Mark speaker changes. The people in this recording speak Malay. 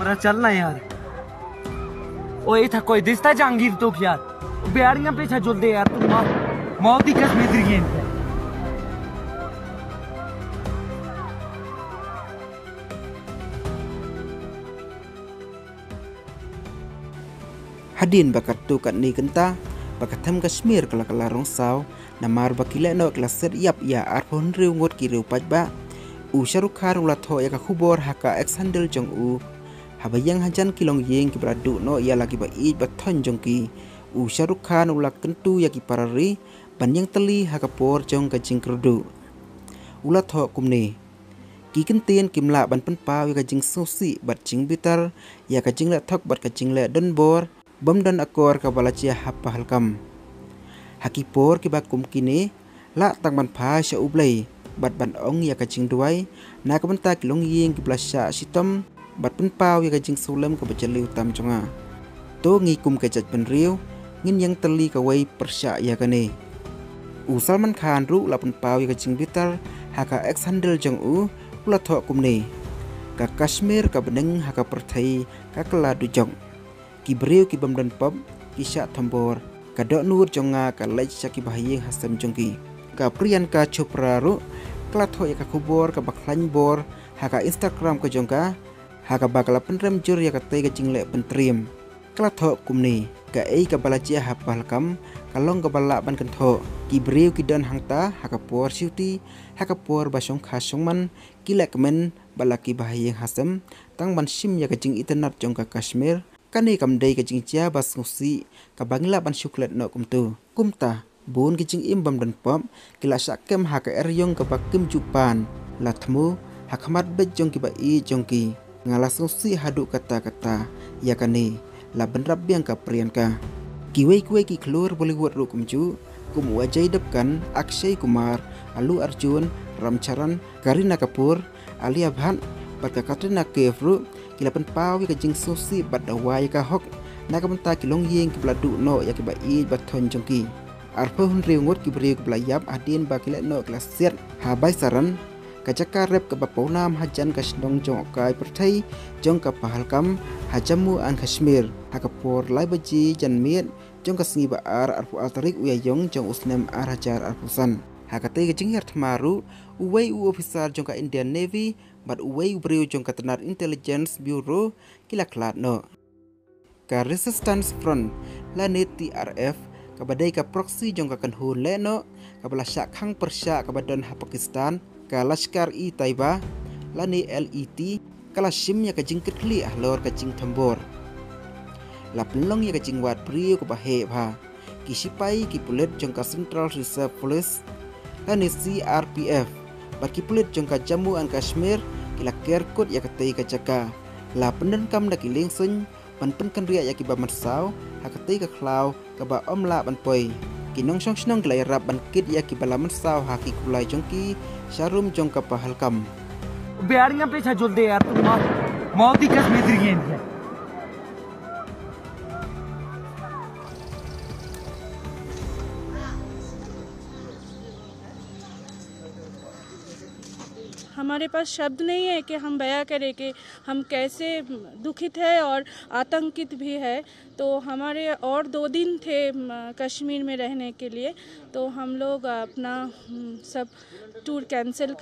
Speaker 1: मेरा चलना यार। ओए था कोई दिसता जहांगीर तो यार बेड़ियां पीछे जुलदे यार तू मौत की कसम इधर गेंद है।
Speaker 2: Hadin bakat tu kat ni kenta bakat tham Kashmir kala rong saw namar bakile no klaset yap ya arpon riu ngot ki riu pajba u Shahrukh Khan ulat tho ya ka khubor haka Alexander jong u habayang hajan kilong yeng ki bradu no ya lagi ba i bathon jong ki u Shahrukh Khan ulak kentu ya ki parari banyang teli haka por jong ka jing kerdu ulat tho kumne ki kentien kimla ban pen paw ya ka jing sosi bat jing bitar ya ka jing la thok bat ka jing la don bor bom dan akor ka balachia hapa halkam hakipor ki bakum kini la tang ban pha sha ublei bat ban ong ya ka jing duai na ka banta ki long yeng ki blasha sitom bat pen paw ya ka jing sulam ka bajaliu tam jonga to ngi kum ka jat ban riu ngin yang teli ka wai persya ya ka ne u Salman Khan ru la pen paw ya ka jing bitar haka Alexander jong u ula tho kum ne ka Kashmir ka beneng haka perthai ka kala du jong ki breu ki bamdan pop ki sha thambor ka do nur jonga ka lech ki bahayeng hasam jongki ka Priyanka Chopra ru kla tho ya ka khubor ka baklan bor haka Instagram ka jongka haka bakala penrem jur ya ka te ka jingle pentriem kla tho kumni ka ei ka balachia hapal kam kalong ka bala ban kan tho ki breu ki dan hangta haka por siuti haka por basong khasong man ki lekmen balaki bahayeng hasam tang ban sim ya ka jing internet jongka Kashmir kani kamdei ka jingcia bas ngusi ka bangla ban shuklet no kumta bun ki jing imbam dan pom kila sakem haka eryong ka bakim jupan latmu hakmat bejong ki ba i jongki ngalas ngusi hadu kata ya kani la benrab biang ka Priyanka kiwei ki klur Bollywood ru kumju kum wajai dapkan Akshay Kumar Allu Arjun Ramcharan Kareena Kapoor Alia Bhatt bat ka Katrina Kaif ru kila pen pawi ka jing sosi bat dawai ka hok na ka banta kilong yeng ki bladu no ya ki ba i bathon jongki arpo hun riu ngot ki breu ki blayap adin ba kila no klas set ha bai saran ka jaka rep ka baponam hajan ka snong jong kai perthai jong ka pahalkam hajamu an Kashmir ha ka por lai baji jan miet jong ka sngi ba ar arpo altarik uya yong jong usnem ar hajar arpusan ha ka te ka jing yar thmaru uwei u officer jong ka Indian Navy bat uwei breu jong ka Tenar Intelligence Bureau kila klat no ka Resistance Front la ne TRF ka badai ka proxy jong ka kanhun le no ka bala syak khang persya ka badan ha Pakistan ka Lashkar-e Taiba la ne LET kala shim ya ka jing kitli ahlor ka jing thambor la penlong ya ka jing wat breu ka bahe bha ki sipai ki pulet jong ka Central Reserve Police la ne CRPF baki pulit jong ka Jammu and Kashmir kila kerkut ya katei ka jaka la penden kam da kiling sun pan kan ria ya ki ba marsau ha katei ka klau ka ba omla ban poi kinong snong glai rap ban kit ya ki bala marsau ha ki kulai jong ki sharum jong ka pahalkam
Speaker 1: बेड़ियां पीछे जुलदे यार तू मौत की कसम इधर गेंद है।
Speaker 3: हमारे पास शब्द नहीं है कि हम बयां करें कि हम कैसे दुखित है और आतंकित भी है। तो हमारे और 2 दिन थे कश्मीर में रहने के लिए, तो हम लोग अपना सब टूर कैंसिल कर